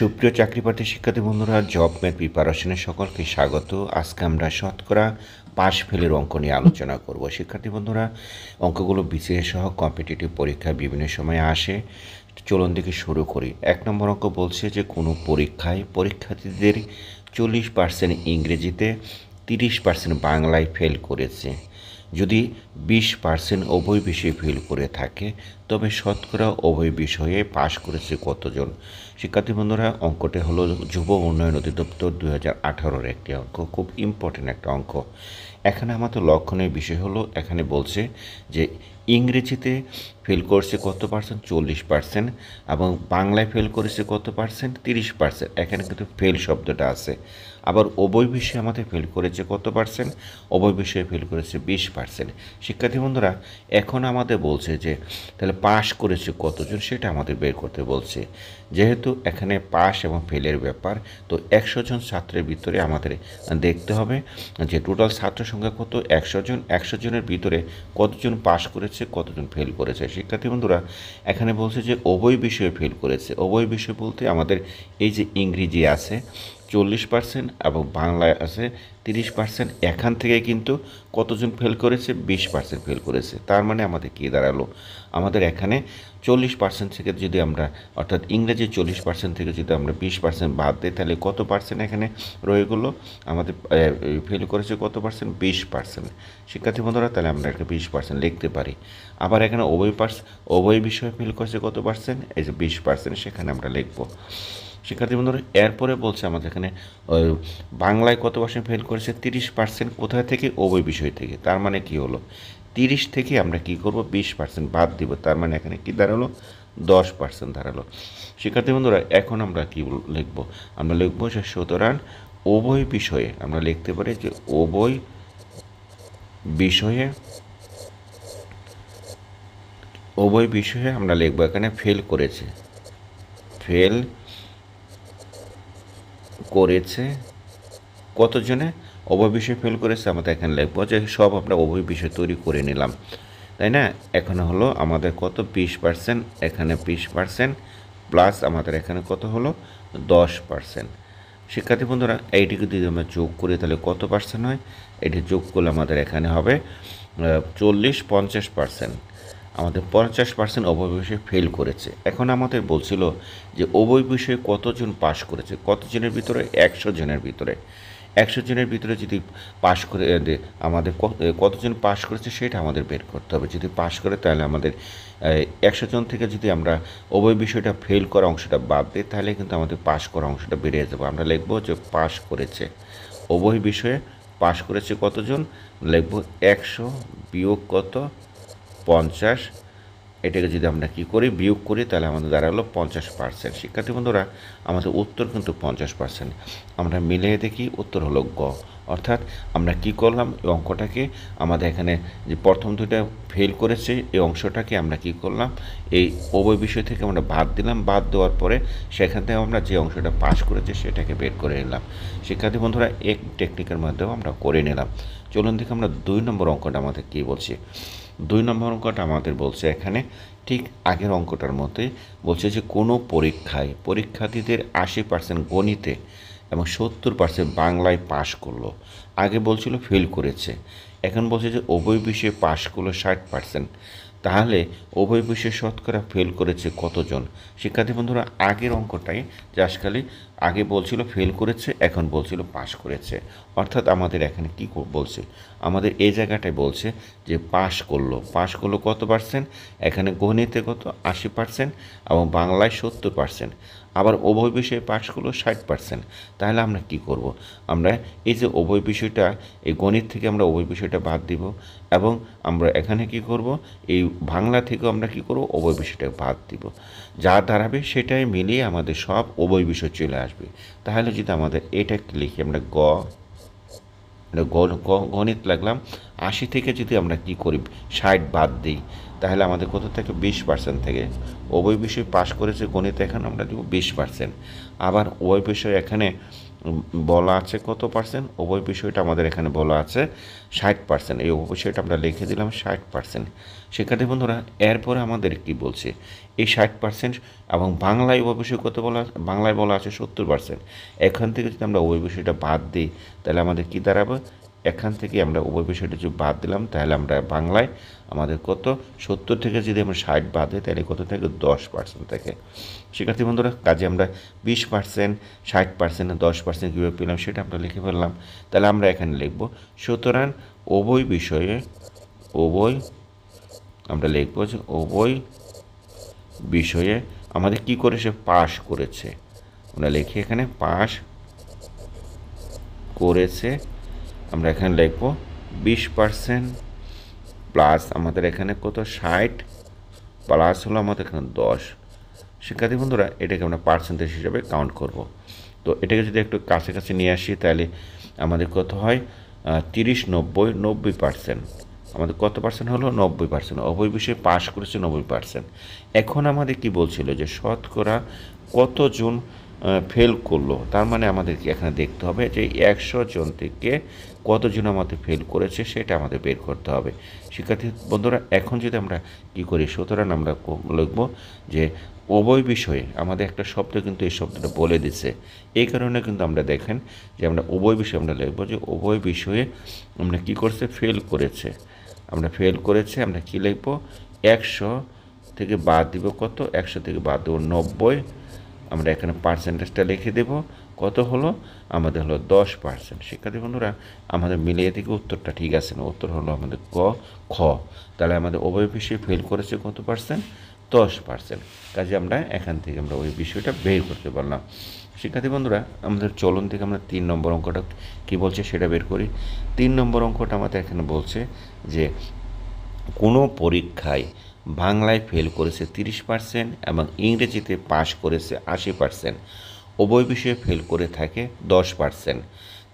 সুপ্রিয় চাকরিপ্রার্থী শিক্ষার্থী বন্ধুরা, জব ম্যাথ প্রিপারেশনে সকলকে স্বাগত। আজকে আমরা শতকরা পাস ফেলের অঙ্ক নিয়ে আলোচনা করব। শিক্ষার্থী বন্ধুরা, অঙ্কগুলো বিসিএস সহ কম্পিটিটিভ পরীক্ষা বিভিন্ন সময়ে আসে। চলুন দেখে শুরু করি। 1 নম্বর অঙ্ক বলছে যে কোনো পরীক্ষায় পরীক্ষার্থীদের 40% ইংরেজিতে, 30% বাংলায় ফেল করেছে। যদি 20% উভয় বিষয়ে ফেল করে থাকে তবে শতকরা উভয় বিষয়ে পাশ করেছে কতজন? শিক্ষার্থী বন্ধুরা, অঙ্কটি হলো যুব উন্নয়ন অধিদপ্তর 2018-র একটি অঙ্ক, খুব ইম্পর্টেন্ট একটা অঙ্ক। এখানে আমাদের লক্ষণীয় বিষয় হলো, এখানে বলছে যে ইংরেজিতে ফেল করেছে কত পার্সেন্ট? 40%। এবং বাংলায় ফেল করেছে কত পার্সেন্ট? 30%। এখানে কিন্তু ফেল শব্দটা আছে। আবার উভয় বিষয়ে আমাদের ফেল করেছে কত পার্সেন্ট? উভয় বিষয়ে ফেল করেছে 20%। শিক্ষার্থী বন্ধুরা, এখন আমাদের বলছে যে তাহলে পাশ করেছে কতজন সেটা আমাদের বের করতে বলছে। যেহেতু এখানে পাস এবং ফেলের ব্যাপার, তো 100 জন ছাত্রের ভিতরে আমাদের দেখতে হবে যে টোটাল ছাত্র সংখ্যা কত? 100 জন। 100 জনের ভিতরে কতজন পাশ করেছে, কতজন ফেল করেছে? শিক্ষার্থী বন্ধুরা, এখানে বলছে যে উভয় বিষয়ে ফেল করেছে। উভয় বিষয় বলতে আমাদের এই যে ইংরেজি আছে 40% এবং বাংলায় আছে 30%। এখান থেকে কিন্তু কতজন ফেল করেছে? 20% ফেল করেছে। তার মানে আমাদের কী দাঁড়ালো? আমাদের এখানে 40% থেকে যদি আমরা, অর্থাৎ ইংরেজি 40% থেকে যদি আমরা 20% বাদ দিই, তাহলে কত পার্সেন্ট এখানে রয়ে গেলো? আমাদের ফেল করেছে কত পার্সেন্ট? 20%। শিক্ষার্থী বন্ধুরা, তাহলে আমরা একটা 20% লিখতে পারি। আবার এখানে উভয় বিষয়ে ফেল করেছে কত পার্সেন্ট? এই যে 20%, সেখানে আমরা লিখবো। শিক্ষার্থী বন্ধুরা, এরপরে বলছে আমাদের এখানে বাংলায় কত পার্সেন্ট ফেল করেছে? 30%। কোথায় থেকে? উভয় বিষয় থেকে। তার মানে কি হলো? 30 থেকে আমরা কি করব? 20% বাদ দিব। তার মানে এখানে কি দাঁড়ালো? 10% দাঁড়ালো। শিক্ষার্থী বন্ধুরা, এখন আমরা কি লিখব? আমরা লিখব যে সুতরাং উভয় বিষয়ে আমরা লিখতে পারি যে উভয় বিষয়ে আমরা লিখব এখানে ফেল করেছে কতজনে? উভয় বিষয় ফেল করেছে। আমাদের এখানে লিখবো যে সব আমরা উভয় বিষয় তৈরি করে নিলাম, তাই না? এখন হলো আমাদের কত? 20%। এখানে 20% প্লাস আমাদের এখানে কত হলো? 10%। শিক্ষার্থী বন্ধুরা, এইটিকে যদি আমরা যোগ করি তাহলে কত পার্সেন্ট হয়? এটি যোগ করলে আমাদের এখানে হবে 50%। আমাদের 50% উভয় বিষয়ে ফেল করেছে। এখন আমাদের বলছিল যে উভয় বিষয়ে কতজন পাশ করেছে? কতজনের ভিতরে? 100 জনের ভিতরে। 100 জনের ভিতরে যদি পাশ করে আমাদের কতজন পাশ করেছে সেটা আমাদের বের করতে হবে। যদি পাশ করে তাহলে আমাদের 100 জন থেকে যদি আমরা উভয় বিষয়টা ফেল করা অংশটা বাদ দিই, তাহলে কিন্তু আমাদের পাশ করা অংশটা বেড়ে যাবে। আমরা লিখবো যে পাশ করেছে, উভয় বিষয়ে পাশ করেছে কতজন? লিখবো 100 বিয়োগ কত? 50। এটাকে যদি আমরা কী করি? বিয়োগ করি, তাহলে আমাদের দাঁড়ালো 50%। শিক্ষার্থী বন্ধুরা, আমাদের উত্তর কিন্তু 50%। আমরা মিলিয়ে দেখি, উত্তর হলো গ। অর্থাৎ আমরা কি করলাম? এই অঙ্কটাকে আমাদের এখানে যে প্রথম দুইটা ফেল করেছে এই অংশটাকে আমরা কি করলাম? এই উভয় বিষয় থেকে আমরা বাদ দিলাম। বাদ দেওয়ার পরে সেখান থেকে আমরা যে অংশটা পাস করেছে সেটাকে বের করে নিলাম। শিক্ষার্থী বন্ধুরা, এক টেকনিকের মাধ্যমে আমরা করে নিলাম। চলুন দেখি আমরা 2 নম্বর অঙ্কটা আমাদের কী বলছে। 2 নম্বর অঙ্কটা আমাদের বলছে এখানে ঠিক আগের অঙ্কটার মতোই বলছে যে কোনো পরীক্ষায় পরীক্ষার্থীদের 80% গণিতে এবং 70% বাংলায় পাশ করলো। আগে বলছিল ফেল করেছে, এখন বলছে যে উভয় বিষয়ে পাশ করলো 60%। তাহলে উভয় বিষয়ে শতকরা ফেল করেছে কতজন? শিক্ষার্থী বন্ধুরা, আগের অঙ্কটাই জাস্ট খালি আগে বলছিল ফেল করেছে, এখন বলছিল পাশ করেছে। অর্থাৎ আমাদের এখানে কি বলছে? আমাদের এই জায়গাটায় বলছে যে পাশ করলো কত পার্সেন্ট? এখানে গণিতে কত? 80% এবং বাংলায় 70%। আবার উভয় বিষয়ে পাশ করলো 60%। তাহলে আমরা কি করব? আমরা এই যে উভয় বিষয়টা, এই গণিত থেকে আমরা উভয় বিষয়টা বাদ দিব এবং আমরা এখানে কি করব? এই বাংলা থেকেও আমরা কি করব? উভয় বিষয়টা বাদ দিব। যা দাঁড়াবে সেটাই মিলিয়ে আমাদের সব উভয় বিষয় চলে আসবে। তাহলে যদি আমাদের এটা লিখি আমরা গণিত লাগলাম, 80 থেকে যদি আমরা কি করি? 60 বাদ দিই, তাহলে আমাদের কত থেকে? 20% থেকে। উভয় বিষয় পাশ করেছে গণিত, এখন আমরা দেব 20%। আবার উভয় বিষয় এখানে বলা আছে কত পার্সেন্ট? উভয় বিষয়টা আমাদের এখানে বলা আছে 60%। এই উভয় বিষয়টা আমরা লিখে দিলাম 60%। শিক্ষার্থী বন্ধুরা, এরপরে আমাদের কি বলছে? এই 60% এবং বাংলায় উভয় বিষয় কত বলা, বাংলায় বলা আছে 70%। এখান থেকে যদি আমরা উভয় বিষয়টা বাদ দিই তাহলে আমাদের কী দাঁড়াবে, এখান থেকে আমরা উভয় বিষয়টা যদি বাদ দিলাম তাহলে আমরা বাংলায় আমাদের কত 70 থেকে যদি আমরা 60 বাদ দিই তাহলে কত থেকে 10% থেকে। শিক্ষার্থী বন্ধুরা, কাজে আমরা 20%, 60%, 10% কীভাবে পেলাম সেটা আমরা লিখে ফেললাম। তাহলে আমরা এখানে লিখব সুতরাং উভয় বিষয়ে, উভয় আমরা লিখব যে উভয় বিষয়ে আমাদের কি করেছে, পাশ করেছে। আমরা লিখি এখানে পাশ করেছে, আমরা এখানে লিখব 20% প্লাস আমাদের এখানে কত 60 প্লাস হলো আমাদের এখানে 10। শিক্ষার্থী বন্ধুরা, এটাকে আমরা পার্সেন্টেজ হিসাবে কাউন্ট করব। তো এটাকে যদি একটু কাছাকাছি নিয়ে আসি তাহলে আমাদের কত হয়, 30, 90, 90%। আমাদের কত পার্সেন্ট হলো, 90%। উভয় বিষয়ে পাশ করেছে 90%। এখন আমাদের কি বলছিল যে শতকরা কতজন ফেল করলো, তার মানে আমাদেরকে এখানে দেখতে হবে যে 100 জন থেকে কতজন আমাদের ফেল করেছে সেটা আমাদের বের করতে হবে। শিক্ষার্থী বন্ধুরা, এখন যদি আমরা কি করি, সুতরাং আমরা লিখব যে উভয় বিষয়ে, আমাদের একটা শব্দ কিন্তু এই শব্দটা বলে দিচ্ছে, এই কারণে কিন্তু আমরা দেখেন যে আমরা উভয় বিষয়ে আমরা লিখব যে উভয় বিষয়ে আমরা কি করছে, ফেল করেছে। আমরা ফেল করেছে আমরা কি লিখব, 100 থেকে বাদ দিব কত, 100 থেকে বাদ দেবো 90। আমরা এখানে পার্সেন্টেজটা লিখে দেব, কত হলো আমাদের হলো 10%। শিক্ষার্থী বন্ধুরা, আমাদের মিলিয়ে থেকে উত্তরটা ঠিক আছে না, উত্তর হলো আমাদের খ। তাহলে আমাদের উভয় বিষয়ে ফেল করেছে কত পার্সেন্ট, 10%। কাজে আমরা এখান থেকে আমরা ওই বিষয়টা বের করতে পারলাম। শিক্ষার্থী বন্ধুরা, আমাদের চলন থেকে আমরা 3 নম্বর অঙ্কটা কী বলছে সেটা বের করি। 3 নম্বর অঙ্কটা আমাদের এখানে বলছে যে কোনো পরীক্ষায় বাংলায় ফেল করেছে 30% এবং ইংরেজিতে পাশ করেছে 80%, উভয় বিষয়ে ফেল করে থাকে 10%।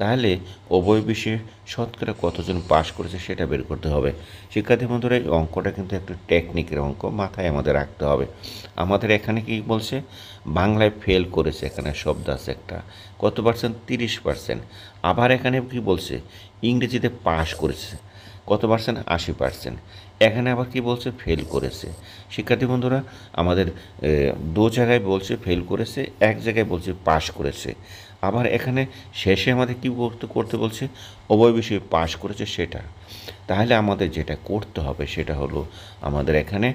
তাহলে উভয় বিষয়ে শতকরা কতজন পাশ করেছে সেটা বের করতে হবে। শিক্ষার্থী বন্ধুরা, এই অঙ্কটা কিন্তু একটু টেকনিকের অঙ্ক, মাথায় আমাদের রাখতে হবে। আমাদের এখানে কি বলছে, বাংলায় ফেল করেছে, এখানে শব্দ আছে একটা, কত পার্সেন্ট, 30%। আবার এখানে কি বলছে, ইংরেজিতে পাশ করেছে কত পার্সেন্ট, 80%। এখানে আবার কি বলছে, ফেল করেছে। শিক্ষার্থী বন্ধুরা, আমাদের দু জায়গায় বলছে ফেল করেছে, এক জায়গায় বলছে পাশ করেছে। আবার এখানে শেষে আমাদের কী করতে বলছে, উভয় বিষয়ে পাশ করেছে সেটা। তাহলে আমাদের যেটা করতে হবে সেটা হলো, আমাদের এখানে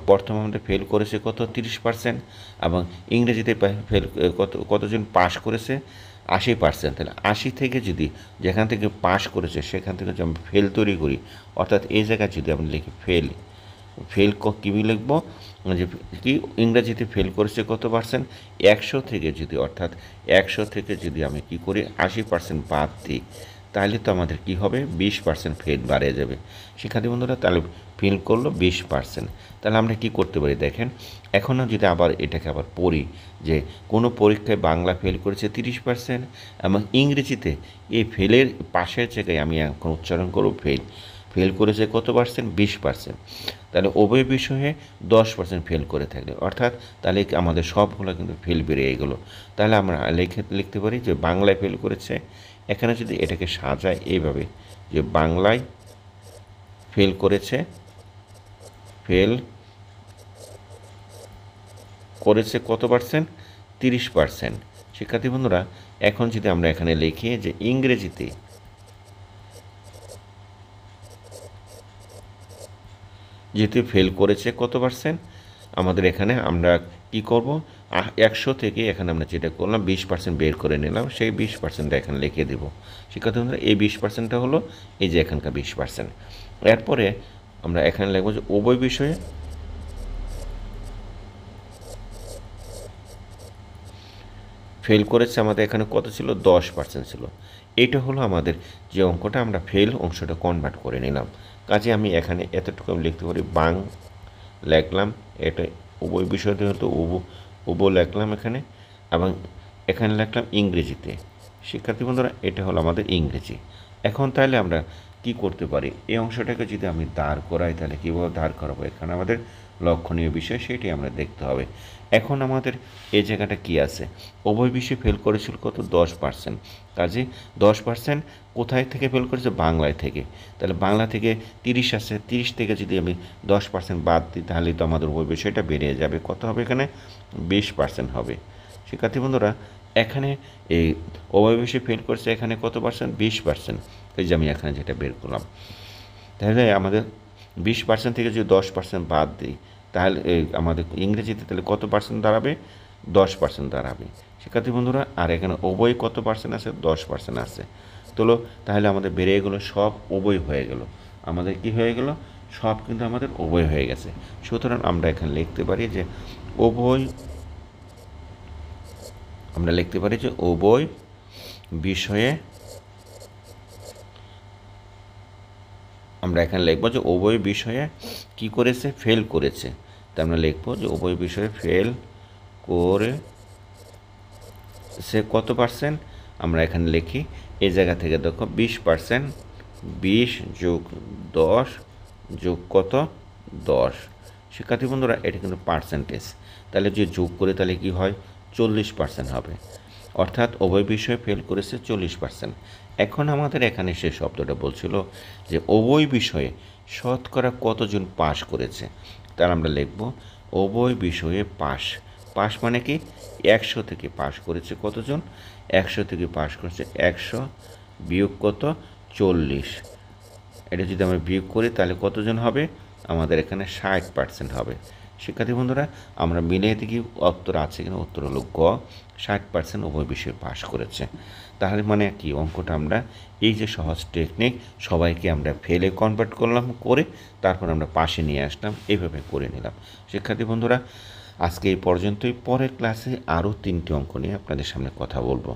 প্রথমে আমাদের ফেল করেছে কত, 30%, এবং ইংরেজিতে ফেল কতজন পাশ করেছে, 80%। তাহলে 80 থেকে যদি যেখান থেকে পাশ করেছে সেখান থেকে যদি আমরা ফেল তৈরি করি, অর্থাৎ এই জায়গায় যদি আমরা লিখি ফেল, ফেল কী লিখব, যে কি ইংরেজিতে ফেল করেছে কত পার্সেন্ট, 100 থেকে যদি, অর্থাৎ 100 থেকে যদি আমি কি করি 80% বাদ দিই তাহলে তো আমাদের কি হবে, 20% ফেল বাড়িয়ে যাবে। শিক্ষার্থী বন্ধুরা, তাহলে ফেল করলো 20%। তাহলে আমরা কি করতে পারি দেখেন, এখনও যদি আবার এটাকে আবার পড়ি যে কোনো পরীক্ষায় বাংলা ফেল করেছে 30% এবং ইংরেজিতে এই ফেলের পাশের জায়গায় আমি এখন উচ্চারণ করব ফেল, ফেল করেছে কত পার্সেন্ট, 20%। তাহলে উভয় বিষয়ে 10% ফেল করে থাকলে, অর্থাৎ তাহলে আমাদের সবগুলো কিন্তু ফেল বেরিয়ে গেলো। তাহলে আমরা লিখতে পারি যে বাংলায় ফেল করেছে, এখানে যদি এটাকে সাজায় এইভাবে যে বাংলায় ফেল করেছে, ফেল করেছে কত পার্সেন্ট, 30%। শিক্ষার্থী বন্ধুরা, এখন যদি আমরা এখানে লিখি যে ইংরেজিতে যেহেতু ফেল করেছে কত পার্সেন্ট, আমাদের এখানে আমরা কি করব, 100 থেকে এখানে আমরা যেটা করলাম 20% বের করে নিলাম, সেই 20% এখানে লিখে দেব। শিক্ষার্থী বন্ধুরা, এই 20%টা হলো এই যে এখানকার 20%। এরপরে আমরা এখানে লিখব যে উভয় বিষয়ে ফেল করেছে, আমাদের এখানে কত ছিল, 10% ছিল। এটা হলো আমাদের যে অঙ্কটা, আমরা ফেল অংশটা কনভার্ট করে নিলাম। কাজে আমি এখানে এতটুকু আমি লিখতে পারি, বাং লিখলাম, এটা উভয় বিষয়তে হতো উভয় লিখলাম এখানে, এবং এখানে লিখলাম ইংরেজিতে। শিক্ষার্থী বন্ধুরা, এটা হলো আমাদের ইংরেজি। এখন তাহলে আমরা কি করতে পারি, এই অংশটাকে যদি আমি দাঁড় করাই তাহলে কীভাবে দাঁড় করাবো, এখানে আমাদের লক্ষণীয় বিষয় সেটি আমরা দেখতে হবে। এখন আমাদের এই জায়গাটা কি আছে, উভয় বিষয়ে ফেল করেছিল কত 10%। কাজে 10% কোথায় থেকে ফেল করেছে, বাংলায় থেকে। তাহলে বাংলা থেকে 30 আছে, 30 থেকে যদি আমি 10% বাদ দিই তাহলে তো আমাদের উভয় বিষয়টা বেরিয়ে যাবে, কত হবে এখানে 20% হবে। শিক্ষার্থী বন্ধুরা এখানে এই উভয় বিষয়ে ফেল করেছে এখানে কত পার্সেন্ট, 20%। এই যে আমি এখানে যেটা বের করলাম, তাহলে আমাদের 20% থেকে যদি 10% বাদ দিই তাহলে আমাদের ইংরেজিতে তাহলে কত পার্সেন্ট দাঁড়াবে, 10% দাঁড়াবে। শিক্ষার্থী বন্ধুরা আর এখানে উভয় কত পার্সেন্ট আছে, 10% আছে। তোলো তাহলে আমাদের বেড়ে গেলো, সব উভয় হয়ে গেল, আমাদের কি হয়ে গেল, সব কিন্তু আমাদের উভয় হয়ে গেছে। সুতরাং আমরা এখানে লিখতে পারি যে উভয়, আমরা লিখতে পারি যে উভয় বিষয়ে, আমরা এখানে লিখবো যে উভয় বিষয়ে কি করেছে, ফেল করেছে। তা আমরা লিখবো যে উভয় বিষয়ে ফেল করে সে কত পার্সেন্ট, আমরা এখানে লিখি এই জায়গা থেকে দেখো 20%, 20 যোগ 10 যোগ কত 10। শিক্ষার্থী বন্ধুরা এটা কিন্তু পার্সেন্টেজ, তাহলে যে যোগ করে তাহলে কি হয় 40% হবে, অর্থাৎ উভয় বিষয়ে ফেল করেছে 40%। এখন আমাদের এখানে সে শব্দটা বলছিল যে উভয় বিষয়ে শতকরা কতজন পাশ করেছে, তার আমরা লিখব উভয় বিষয়ে পাশ। পাশ মানে কি 100 থেকে পাশ করেছে কতজন, 100 থেকে পাশ করেছে 100 বিয়োগ কত 40। এটা যদি আমরা বিয়োগ করি তাহলে কতজন হবে, আমাদের এখানে 60% হবে। শিক্ষার্থী বন্ধুরা আমরা মিলিয়ে দেখি উত্তর আছে কিনা, উত্তর হলো গ, 60% উভয় বিষয়ে পাশ করেছে। তাহলে মানে কি অঙ্কটা আমরা এই যে সহজ টেকনিক সবাইকে আমরা ফেলে কনভার্ট করলাম, করে তারপর আমরা পাশে নিয়ে আসলাম, এইভাবে করে নিলাম। শিক্ষার্থী বন্ধুরা আজকে এই পর্যন্তই, পরের ক্লাসে আরও 3টি অঙ্ক নিয়ে আপনাদের সামনে কথা বলবো।